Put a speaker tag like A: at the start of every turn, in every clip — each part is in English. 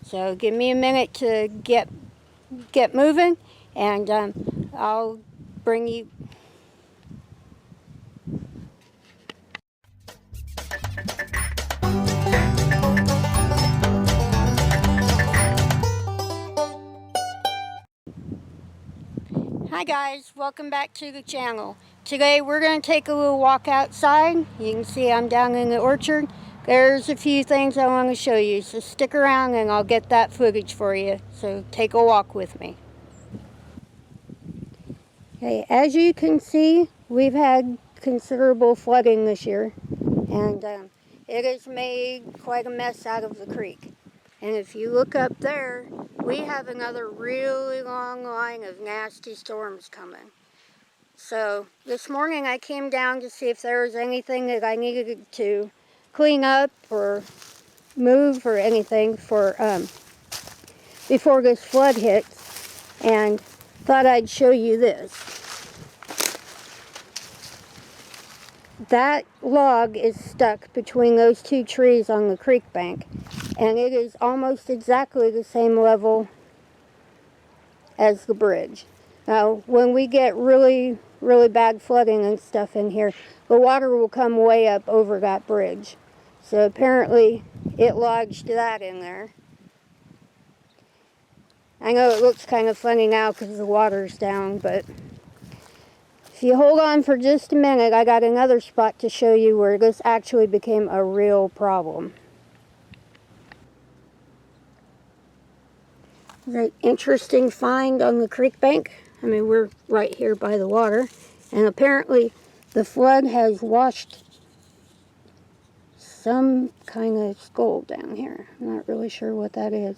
A: So give me a minute to get moving, and I'll bring you. Hi guys, welcome back to the channel. Today we're going to take a little walk outside. You can see I'm down in the orchard. There's a few things I want to show you, so stick around and I'll get that footage for you. So take a walk with me. Okay, as you can see, we've had considerable flooding this year, and it has made quite a mess out of the creek. And if you look up there, we have another really long line of nasty storms coming. So this morning I came down to see if there was anything that I needed to clean up or move or anything for before this flood hits, and thought I'd show you this. That log is stuck between those two trees on the creek bank, and it is almost exactly the same level as the bridge. Now, when we get really bad flooding and stuff in here, the water will come way up over that bridge. So apparently it lodged that in there. I know it looks kind of funny now because the water's down, but if you hold on for just a minute, I got another spot to show you where this actually became a real problem. Very interesting find on the creek bank. I mean, we're right here by the water, and apparently the flood has washed some kind of skull down here. I'm not really sure what that is.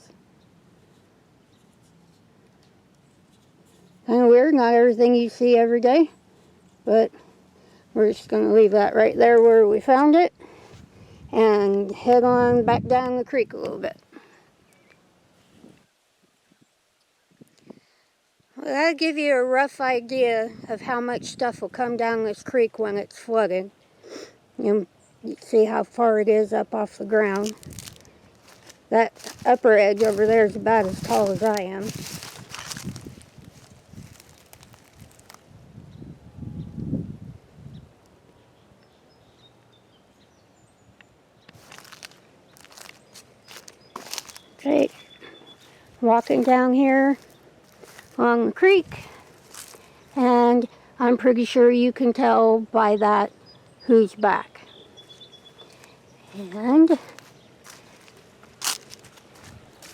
A: Kind of weird, not everything you see every day, but we're just going to leave that right there where we found it and head on back down the creek a little bit. Well, that'll give you a rough idea of how much stuff will come down this creek when it's flooded. You see how far it is up off the ground. That upper edge over there is about as tall as I am. Okay, walking down here along the creek, and I'm pretty sure you can tell by that who's back. And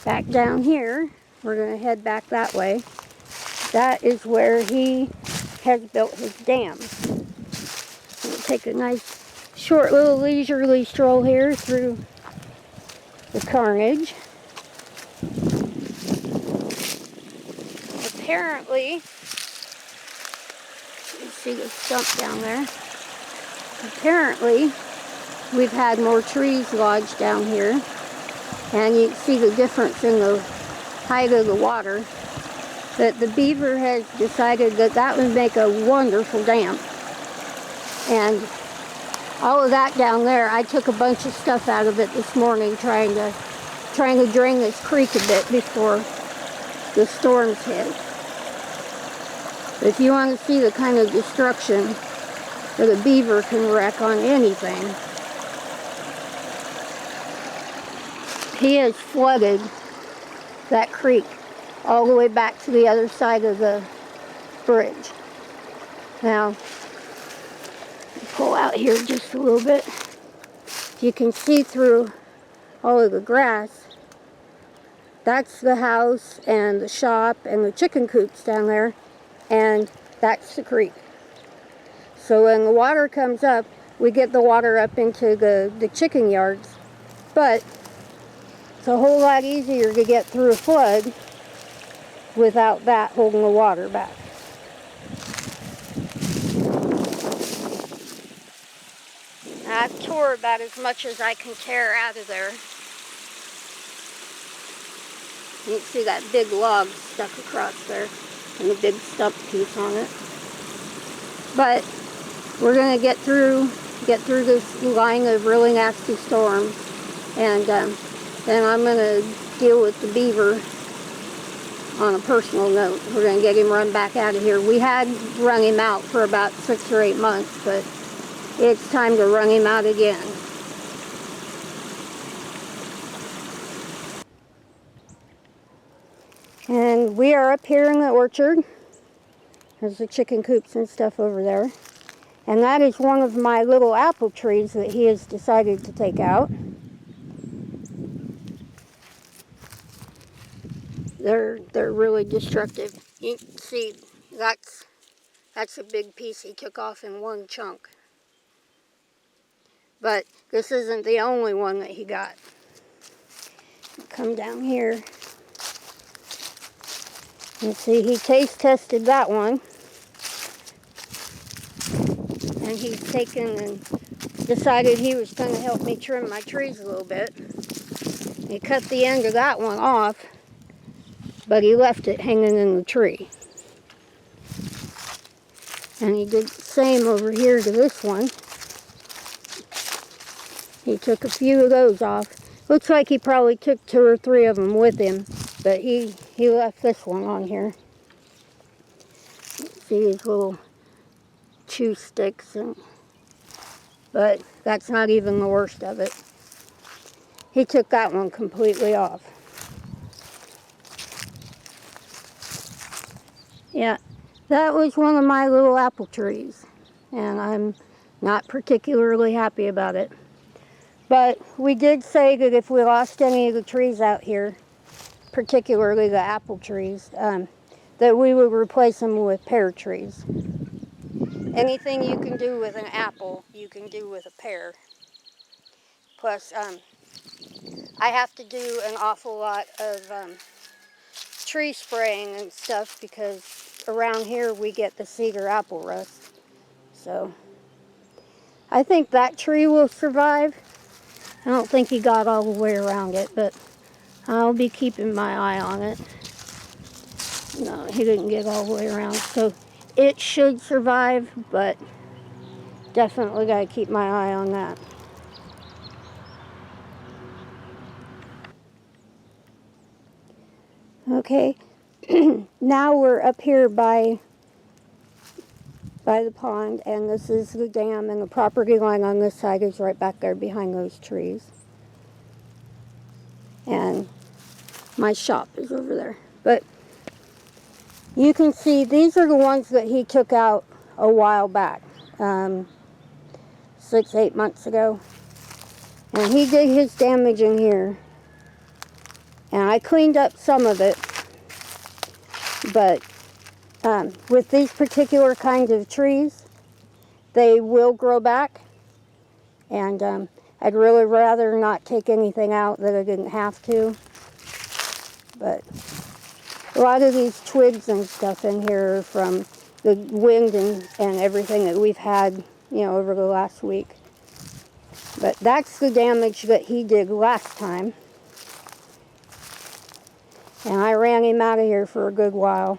A: back down here, we're going to head back that way. That is where he has built his dam. We'll take a nice short little leisurely stroll here through the carnage. Apparently, you see the stump down there. Apparently, we've had more trees lodged down here, and you can see the difference in the height of the water. That the beaver has decided that that would make a wonderful dam. And all of that down there, I took a bunch of stuff out of it this morning trying to drain this creek a bit before the storms hit. If you want to see the kind of destruction that a beaver can wreak on anything, he has flooded that creek all the way back to the other side of the bridge. Now, pull out here just a little bit. You can see through all of the grass. That's the house and the shop and the chicken coops down there, and that's the creek. So when the water comes up, we get the water up into the chicken yards, but it's a whole lot easier to get through a flood without that holding the water back. I've tore about as much as I can tear out of there. You can see that big log stuck across there and a big stump piece on it. But we're going to get through this line of really nasty storms, and Then I'm going to deal with the beaver on a personal note. We're going to get him run back out of here. We had run him out for about 6 or 8 months, but it's time to run him out again. And we are up here in the orchard. There's the chicken coops and stuff over there. And that is one of my little apple trees that he has decided to take out. They're really destructive. You can see that's a big piece he took off in one chunk. But this isn't the only one that he got. Come down here. You see, he taste tested that one. And he's taken and decided he was going to help me trim my trees a little bit. He cut the end of that one off, but he left it hanging in the tree. And he did the same over here to this one. He took a few of those off. Looks like he probably took 2 or 3 of them with him, but he left this one on here. See his little chew sticks, but that's not even the worst of it. He took that one completely off. Yeah, that was one of my little apple trees, and I'm not particularly happy about it. But we did say that if we lost any of the trees out here, particularly the apple trees, that we would replace them with pear trees. Anything you can do with an apple, you can do with a pear. Plus, I have to do an awful lot of tree spraying and stuff because around here we get the cedar apple rust. So, I think that tree will survive. I don't think he got all the way around it, but I'll be keeping my eye on it. No, he didn't get all the way around. So it should survive, but definitely got to keep my eye on that. Okay, now we're up here by the pond, and this is the dam, and the property line on this side is right back there behind those trees. And my shop is over there. But you can see these are the ones that he took out a while back, 6, 8 months ago. And he did his damage in here. And I cleaned up some of it. But with these particular kinds of trees, they will grow back. And I'd really rather not take anything out that I didn't have to. But a lot of these twigs and stuff in here are from the wind and everything that we've had, over the last week. But that's the damage that he did last time. And I ran him out of here for a good while.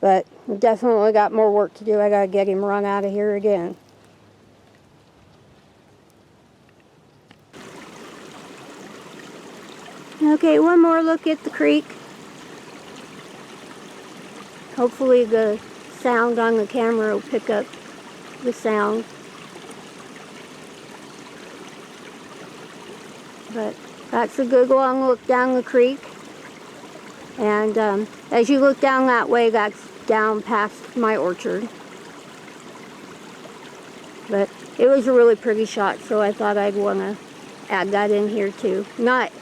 A: But we definitely got more work to do. I got to get him run out of here again. Okay, one more look at the creek. Hopefully the sound on the camera will pick up the sound. But that's a good long look down the creek. And as you look down that way, that's down past my orchard. But it was a really pretty shot, so I thought I'd want to add that in here too. Not,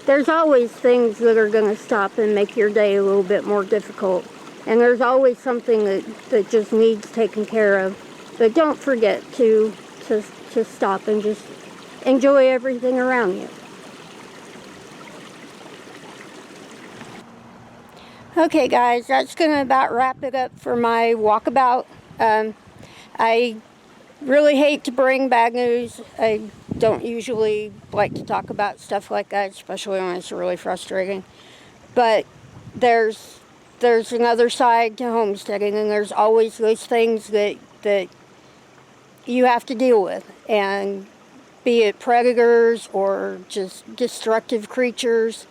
A: there's always things that are going to stop and make your day a little bit more difficult. And there's always something that just needs taken care of. But don't forget to stop and just enjoy everything around you. Okay guys, that's going to about wrap it up for my walkabout. I really hate to bring bad news. I don't usually like to talk about stuff like that, especially when it's really frustrating. But there's another side to homesteading, and there's always those things that you have to deal with. And be it predators or just destructive creatures.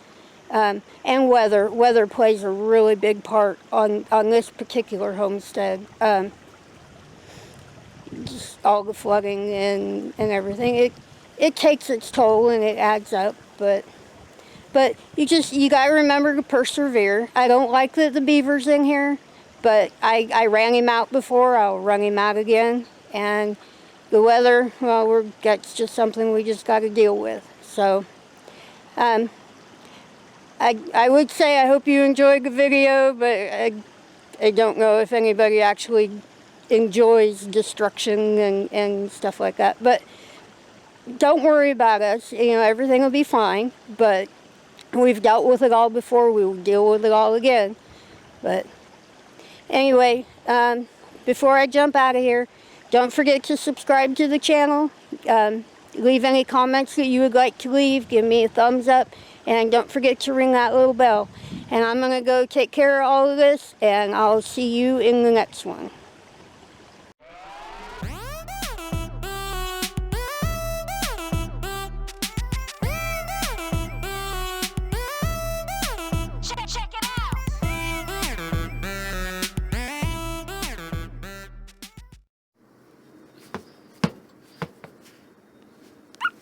A: And weather. Weather plays a really big part on this particular homestead. Just all the flooding and everything. It takes its toll and it adds up, but you gotta remember to persevere. I don't like that the beaver's in here, but I ran him out before. I'll run him out again. And the weather, well, that's just something we just got to deal with. So, I would say I hope you enjoyed the video, but I don't know if anybody actually enjoys destruction and stuff like that. But don't worry about us. You know, everything will be fine. But we've dealt with it all before. We will deal with it all again. But anyway, before I jump out of here, don't forget to subscribe to the channel. Leave any comments that you would like to leave. Give me a thumbs up. And don't forget to ring that little bell. And I'm going to go take care of all of this, and I'll see you in the next one.